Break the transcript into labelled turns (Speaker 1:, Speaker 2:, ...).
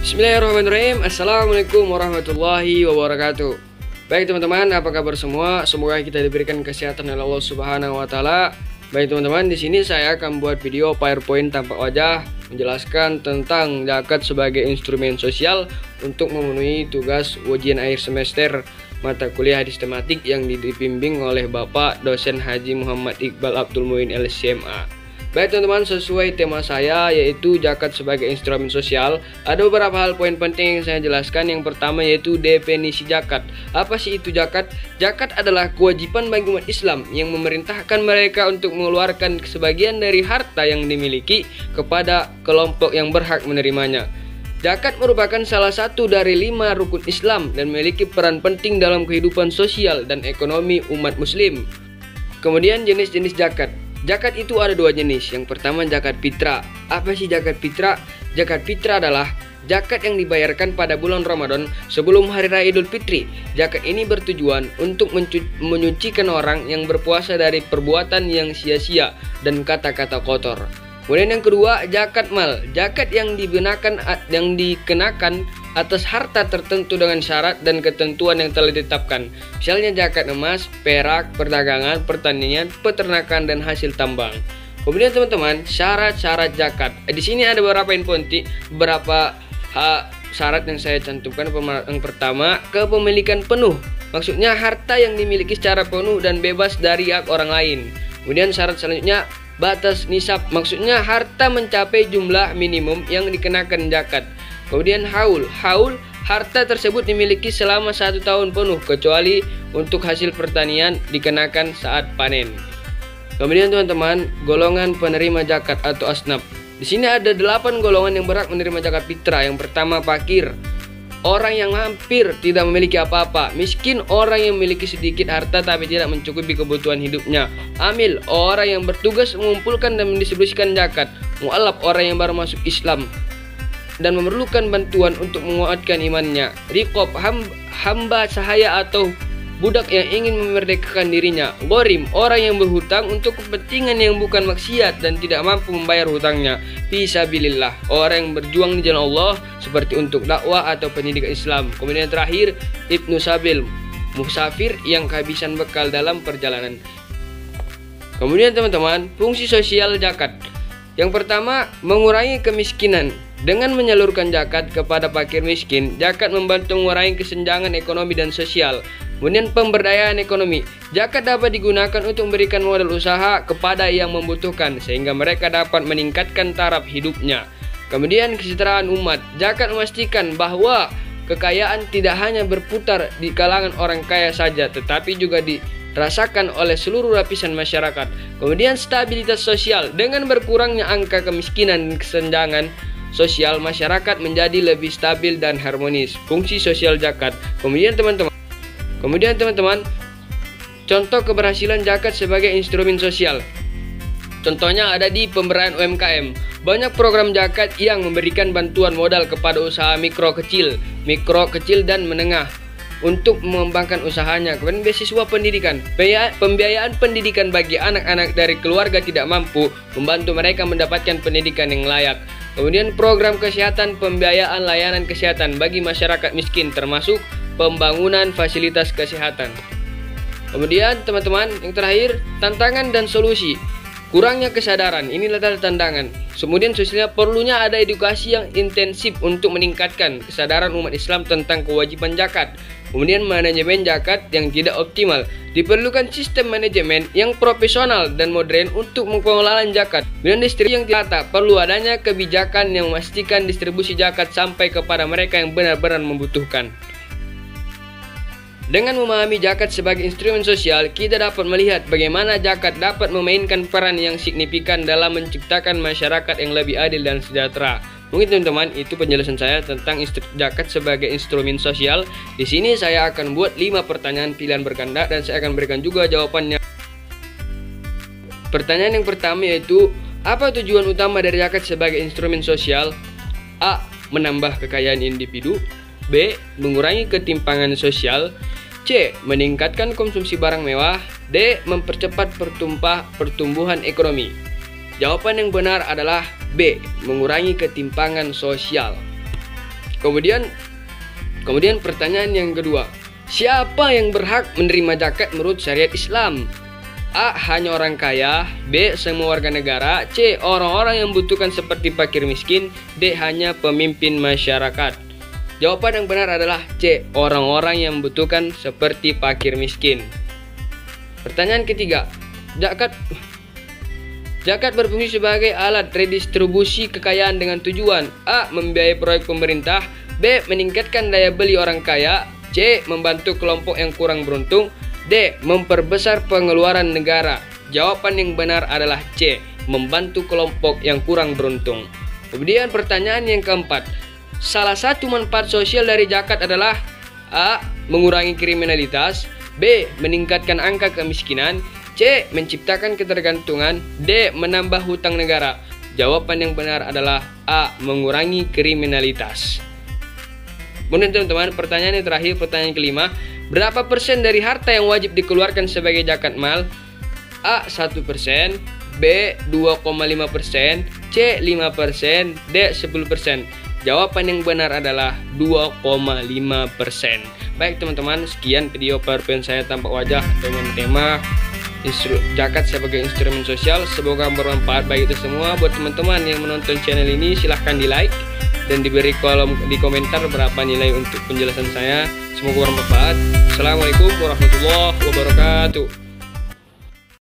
Speaker 1: Bismillahirrahmanirrahim. Assalamualaikum warahmatullahi wabarakatuh. Baik teman-teman, apa kabar semua? Semoga kita diberikan kesehatan oleh Allah Subhanahu wa taala. Baik teman-teman, di sini saya akan buat video PowerPoint tampak wajah menjelaskan tentang zakat sebagai instrumen sosial untuk memenuhi tugas ujian akhir semester mata kuliah sistematik yang dibimbing oleh Bapak Dosen Haji Muhammad Iqbal Abdul Muin LCMA. Baik teman-teman, sesuai tema saya yaitu zakat sebagai instrumen sosial, ada beberapa hal poin penting yang saya jelaskan. Yang pertama yaitu definisi zakat. Apa sih itu zakat? Zakat adalah kewajiban bagi umat Islam yang memerintahkan mereka untuk mengeluarkan sebagian dari harta yang dimiliki kepada kelompok yang berhak menerimanya. Zakat merupakan salah satu dari 5 rukun Islam dan memiliki peran penting dalam kehidupan sosial dan ekonomi umat muslim. Kemudian jenis-jenis zakat. Zakat itu ada 2 jenis. Yang pertama zakat fitrah. Apa sih zakat fitrah? Zakat fitrah adalah zakat yang dibayarkan pada bulan Ramadan sebelum hari raya Idul Fitri. Zakat ini bertujuan untuk menyucikan orang yang berpuasa dari perbuatan yang sia-sia dan kata-kata kotor. Kemudian yang kedua, zakat mal. Zakat yang dikenakan atas harta tertentu dengan syarat dan ketentuan yang telah ditetapkan. Misalnya zakat emas, perak, perdagangan, pertanian, peternakan, dan hasil tambang. Kemudian teman-teman, syarat-syarat zakat. Di sini ada beberapa syarat yang saya cantumkan. Yang pertama, kepemilikan penuh. Maksudnya harta yang dimiliki secara penuh dan bebas dari hak orang lain. Kemudian syarat selanjutnya, batas nisab, maksudnya harta mencapai jumlah minimum yang dikenakan zakat. Kemudian haul, harta tersebut dimiliki selama 1 tahun penuh kecuali untuk hasil pertanian dikenakan saat panen. Kemudian teman-teman, golongan penerima zakat atau asnaf. Di sini ada 8 golongan yang berhak menerima zakat fitrah. Yang pertama fakir, orang yang hampir tidak memiliki apa-apa. Miskin, orang yang memiliki sedikit harta tapi tidak mencukupi kebutuhan hidupnya. Amil, orang yang bertugas mengumpulkan dan mendistribusikan zakat. Mu'alaf, orang yang baru masuk Islam dan memerlukan bantuan untuk menguatkan imannya. Riqab, hamba sahaya atau budak yang ingin memerdekakan dirinya. Ghorim, orang yang berhutang untuk kepentingan yang bukan maksiat dan tidak mampu membayar hutangnya. Fisabilillah, orang yang berjuang di jalan Allah seperti untuk dakwah atau pendidikan Islam. Kemudian terakhir, Ibnu Sabil, musafir yang kehabisan bekal dalam perjalanan. Kemudian teman-teman, fungsi sosial zakat. Yang pertama, mengurangi kemiskinan. Dengan menyalurkan zakat kepada fakir miskin, zakat membantu mengurangi kesenjangan ekonomi dan sosial. Kemudian pemberdayaan ekonomi. Zakat dapat digunakan untuk memberikan modal usaha kepada yang membutuhkan sehingga mereka dapat meningkatkan taraf hidupnya. Kemudian kesejahteraan umat. Zakat memastikan bahwa kekayaan tidak hanya berputar di kalangan orang kaya saja tetapi juga dirasakan oleh seluruh lapisan masyarakat. Kemudian stabilitas sosial. Dengan berkurangnya angka kemiskinan dan kesenjangan sosial, masyarakat menjadi lebih stabil dan harmonis. Fungsi sosial zakat. Kemudian teman-teman, contoh keberhasilan zakat sebagai instrumen sosial. Contohnya ada di pemberdayaan UMKM. Banyak program zakat yang memberikan bantuan modal kepada usaha mikro kecil dan menengah untuk mengembangkan usahanya. Kemudian beasiswa pendidikan. Pembiayaan pendidikan bagi anak-anak dari keluarga tidak mampu membantu mereka mendapatkan pendidikan yang layak. Kemudian program kesehatan, pembiayaan layanan kesehatan bagi masyarakat miskin termasuk pembangunan fasilitas kesehatan. Kemudian teman-teman, yang terakhir, tantangan dan solusi. Kurangnya kesadaran, inilah tantangan. Kemudian sosialnya, perlunya ada edukasi yang intensif untuk meningkatkan kesadaran umat Islam tentang kewajiban zakat. Kemudian manajemen zakat yang tidak optimal. Diperlukan sistem manajemen yang profesional dan modern untuk pengelolaan zakat. Kemudian distribusi yang tata. Perlu adanya kebijakan yang memastikan distribusi zakat sampai kepada mereka yang benar-benar membutuhkan. Dengan memahami zakat sebagai instrumen sosial, kita dapat melihat bagaimana zakat dapat memainkan peran yang signifikan dalam menciptakan masyarakat yang lebih adil dan sejahtera. Mungkin teman-teman, itu penjelasan saya tentang zakat sebagai instrumen sosial. Di sini saya akan buat 5 pertanyaan pilihan berganda dan saya akan berikan juga jawabannya. Pertanyaan yang pertama yaitu, apa tujuan utama dari zakat sebagai instrumen sosial? A. Menambah kekayaan individu. B. Mengurangi ketimpangan sosial. C. Meningkatkan konsumsi barang mewah. D. Mempercepat pertumbuhan ekonomi. Jawaban yang benar adalah B. Mengurangi ketimpangan sosial. Kemudian pertanyaan yang kedua, siapa yang berhak menerima zakat menurut syariat Islam? A. Hanya orang kaya. B. Semua warga negara. C. Orang-orang yang membutuhkan seperti fakir miskin. D. Hanya pemimpin masyarakat. Jawaban yang benar adalah C. Orang-orang yang membutuhkan seperti fakir miskin. Pertanyaan ketiga, zakat berfungsi sebagai alat redistribusi kekayaan dengan tujuan A. Membiayai proyek pemerintah. B. Meningkatkan daya beli orang kaya. C. Membantu kelompok yang kurang beruntung. D. Memperbesar pengeluaran negara. Jawaban yang benar adalah C. Membantu kelompok yang kurang beruntung. Kemudian pertanyaan yang keempat, salah satu manfaat sosial dari zakat adalah A. Mengurangi kriminalitas. B. Meningkatkan angka kemiskinan. C. Menciptakan ketergantungan. D. Menambah hutang negara. Jawaban yang benar adalah A. Mengurangi kriminalitas. Kemudian teman-teman, pertanyaan yang terakhir, pertanyaan kelima, berapa persen dari harta yang wajib dikeluarkan sebagai zakat mal? A. 1%, B. 2,5%, C. 5%, D. 10%. Jawaban yang benar adalah 2,5%. Baik teman-teman, sekian video PowerPoint saya tampak wajah dengan tema zakat sebagai instrumen sosial. Semoga bermanfaat bagi kita semua. Buat teman-teman yang menonton channel ini, silahkan di like dan diberi kolom di komentar berapa nilai untuk penjelasan saya. Semoga bermanfaat. Assalamualaikum warahmatullahi wabarakatuh.